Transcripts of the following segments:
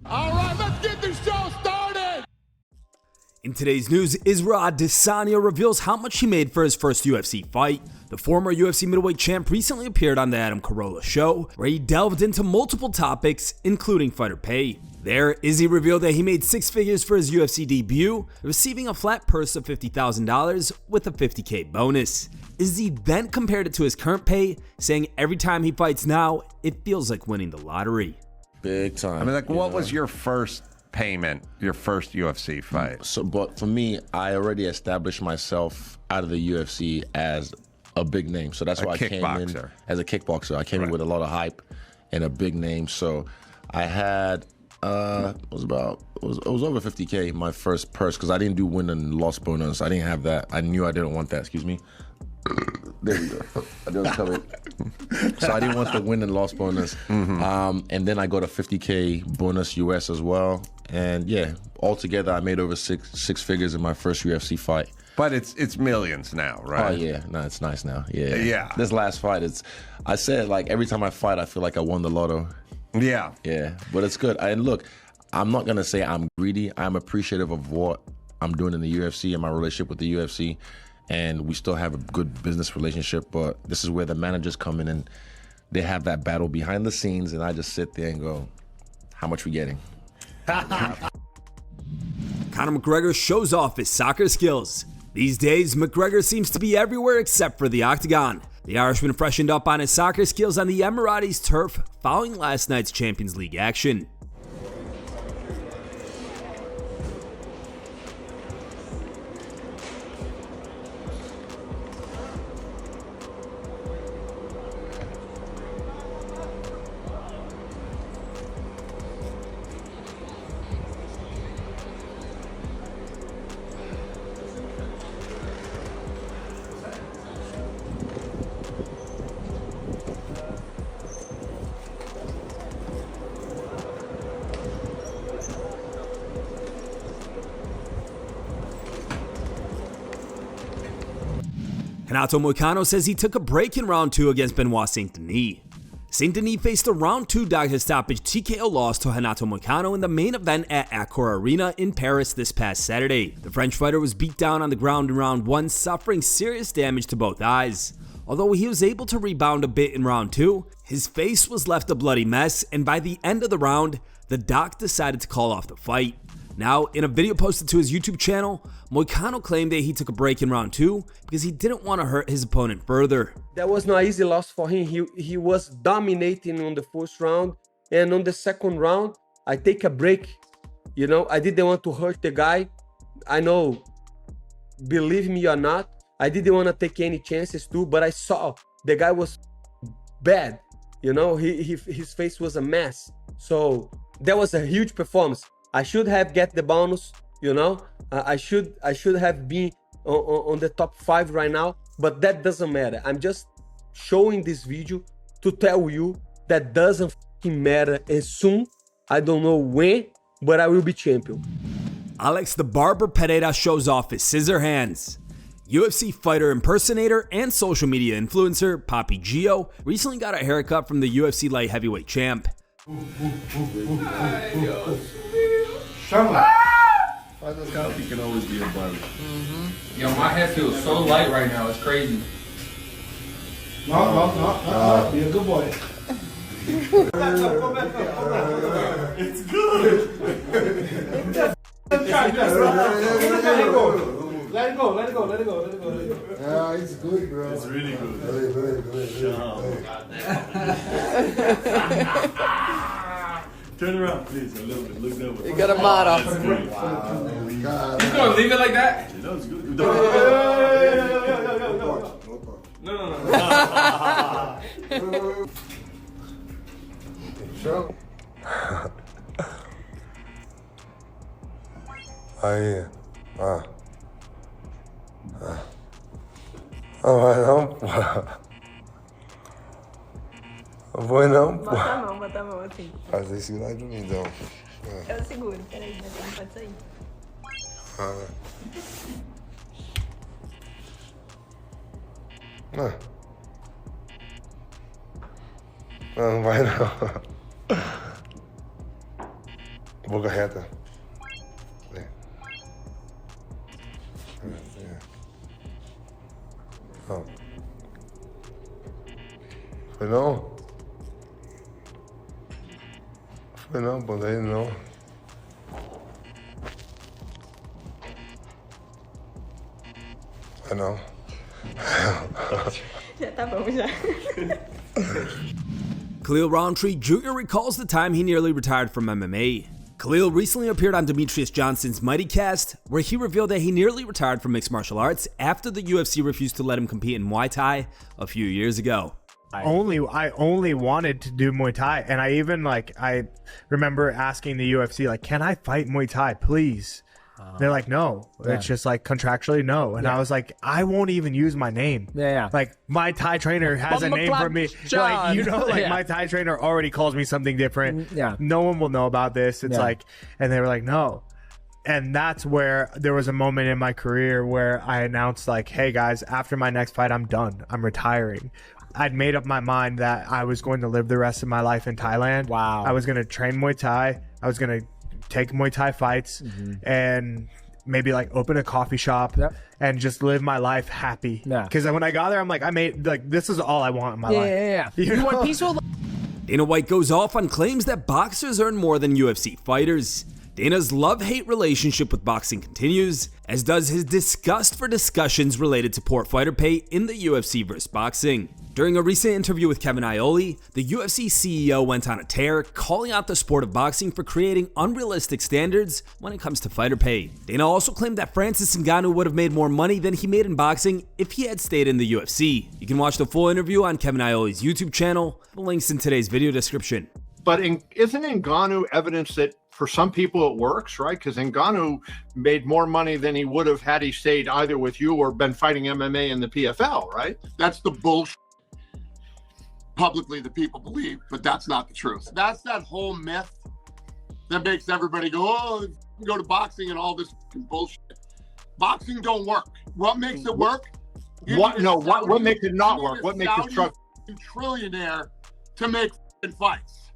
All right, let's get this show started. In today's news, Israel Adesanya reveals how much he made for his first UFC fight. The former UFC middleweight champ recently appeared on the Adam Carolla show, where he delved into multiple topics, including fighter pay. There, Izzy revealed that he made six figures for his UFC debut, receiving a flat purse of $50,000 with a $50K bonus. Izzy then compared it to his current pay, saying every time he fights now, it feels like winning the lottery. Big time. I mean, like, what was your first payment, your first UFC fight? So, but for me, I already established myself out of the UFC as a big name. So that's why I came in as a kickboxer. I came in with a lot of hype and a big name. So I had it was over 50K my first purse, because I didn't do win and loss bonus. I didn't have that. I knew I didn't want that. Excuse me. There we go. I didn't cover it. So I didn't want the win and loss bonus. And then I got a 50K bonus US as well. And yeah, altogether I made over six figures in my first UFC fight. But it's millions now, right? Oh yeah, no, it's nice now. Yeah. Yeah. This last fight, I said, like, every time I fight, I feel like I won the lotto. Yeah. Yeah, but it's good. And look, I'm not gonna say I'm greedy. I'm appreciative of what I'm doing in the UFC and my relationship with the UFC. And we still have a good business relationship, but this is where the managers come in and they have that battle behind the scenes, and I just sit there and go, how much we getting? Conor McGregor shows off his soccer skills. These days, McGregor seems to be everywhere except for the octagon. The Irishman freshened up on his soccer skills on the Emiratis turf following last night's Champions League action. Renato Moicano says he took a break in round 2 against Benoit Saint-Denis. Saint-Denis faced a round 2 doctor stoppage TKO loss to Renato Moicano in the main event at Accor Arena in Paris this past Saturday. The French fighter was beat down on the ground in round 1, suffering serious damage to both eyes. Although he was able to rebound a bit in round 2, his face was left a bloody mess, and by the end of the round, the doc decided to call off the fight. Now, in a video posted to his YouTube channel, Moicano claimed that he took a break in round 2 because he didn't want to hurt his opponent further. That was not easy loss for him. He was dominating on the first round, and on the second round, I take a break. You know, I didn't want to hurt the guy. I know, believe me or not, I didn't want to take any chances too, but I saw the guy was bad. You know, his face was a mess. So that was a huge performance. I should have get the bonus, you know. I should have been on the top 5 right now, but that doesn't matter. I'm just showing this video to tell you that doesn't matter. And soon, I don't know when, but I will be champion. Alex the Barber Pereira shows off his scissor hands. UFC fighter impersonator and social media influencer Papi Gio recently got a haircut from the UFC light heavyweight champ. Chama! Faz as caras que can always be a barber. Yo, my head feels so light right now. It's crazy. No. Be a good boy. It's good. Let it go. Yeah, it's good, bro. It's really good. Turn around, please, a little bit. Look that way. You got a model. Wow. You gonna leave it like that? That was good. No. Sure. Aí. Não vai não, pô. Não foi não, pô. Bota a mão assim. Faz aí, segura aí pra mim, então. Eu seguro, peraí, mas não pode sair. Não vai não. boca reta. Sí. No. Foi não? Foi não, pô, daí não. Foi não. Já tá bom, já. Khalil Rountree Jr. recalls the time he nearly retired from MMA. Khalil recently appeared on Demetrius Johnson's MightyCast, where he revealed that he nearly retired from mixed martial arts after the UFC refused to let him compete in Muay Thai a few years ago. I only wanted to do Muay Thai, and I remember asking the UFC, like, can I fight Muay Thai, please? They're like, no. Yeah. It's just like contractually no. And I was like, I won't even use my name. Yeah. Like, my Thai trainer has a name for me. John. Like, my Thai trainer already calls me something different. Yeah. No one will know about this. It's like, and they were like, no. And that's where there was a moment in my career where I announced, like, hey guys, after my next fight, I'm done. I'm retiring. I'd made up my mind that I was going to live the rest of my life in Thailand. Wow. I was going to train Muay Thai. I was going to take Muay Thai fights and maybe like open a coffee shop and just live my life happy. Because when I got there, I'm like, this is all I want in my life. Yeah. You want peaceful? Dana White goes off on claims that boxers earn more than UFC fighters. Dana's love-hate relationship with boxing continues, as does his disgust for discussions related to poor fighter pay in the UFC versus boxing. During a recent interview with Kevin Iole, the UFC CEO went on a tear, calling out the sport of boxing for creating unrealistic standards when it comes to fighter pay. Dana also claimed that Francis Ngannou would have made more money than he made in boxing if he had stayed in the UFC. You can watch the full interview on Kevin Iole's YouTube channel. The link's in today's video description. But isn't Ngannou evidence that for some people it works, right? Because Ngannou made more money than he would have had he stayed either with you or been fighting MMA in the PFL, right? That's the bullshit publicly that people believe, but that's not the truth. That's that whole myth that makes everybody go, oh, go to boxing and all this bullshit. Boxing don't work. What makes it work? What makes it not work? What makes it struggle? Trillionaire to make fights.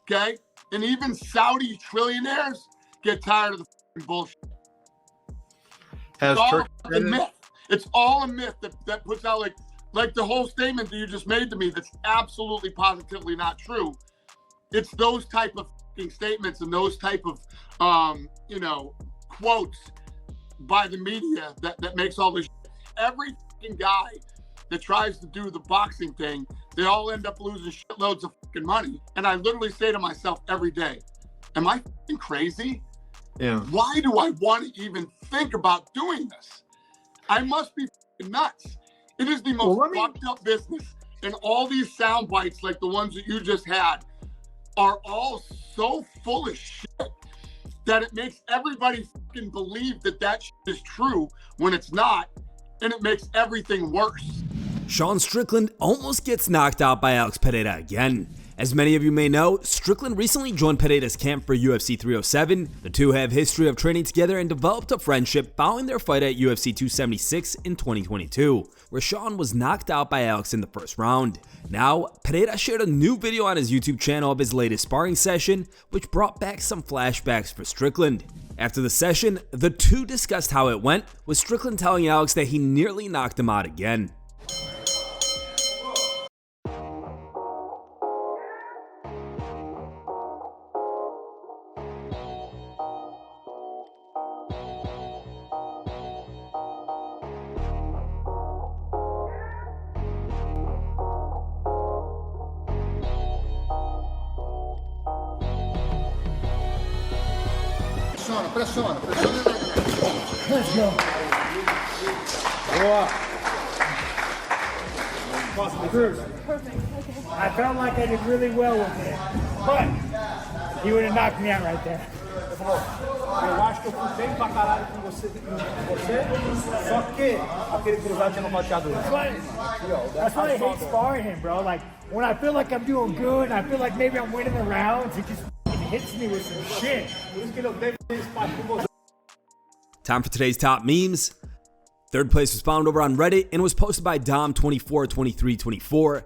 Okay? And even Saudi trillionaires get tired of the bullshit. It's all a myth that puts out like the whole statement that you just made to me that's absolutely positively not true. It's those type of statements and those type of quotes by the media that makes all this shit. Every guy that tries to do the boxing thing, they all end up losing shitloads of fucking money. And I literally say to myself every day, am I fucking crazy? Yeah. Why do I want to even think about doing this? I must be fucking nuts. It is the most fucked up business. And all these sound bites like the ones that you just had are all so full of shit that it makes everybody fucking believe that shit is true when it's not. And it makes everything worse. Sean Strickland almost gets knocked out by Alex Pereira again. As many of you may know, Strickland recently joined Pereira's camp for UFC 307. The two have history of training together and developed a friendship following their fight at UFC 276 in 2022, where Sean was knocked out by Alex in the first round. Now, Pereira shared a new video on his YouTube channel of his latest sparring session, which brought back some flashbacks for Strickland. After the session, the two discussed how it went, with Strickland telling Alex that he nearly knocked him out again. Pressiona. Let's go. Cruz. I felt like I did really well with it, but he would have knocked me out right there. Eu acho que eu fui bem pra caralho com você, só que aquele cruzado tinha nocauteado ele. That's why I hate sparring him, bro. Like, when I feel like I'm doing good and I feel like maybe I'm winning the rounds, it just hits me with some shit. Time for today's top memes. Third place was found over on Reddit and was posted by Dom242324.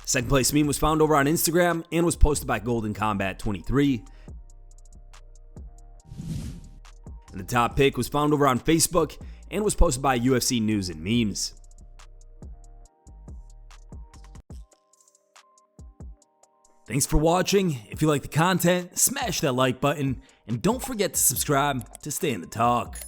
Second place meme was found over on Instagram and was posted by Golden Combat 23. And the top pick was found over on Facebook and was posted by UFC News and Memes. Thanks for watching. If you like the content, smash that like button and don't forget to subscribe to stay in the talk.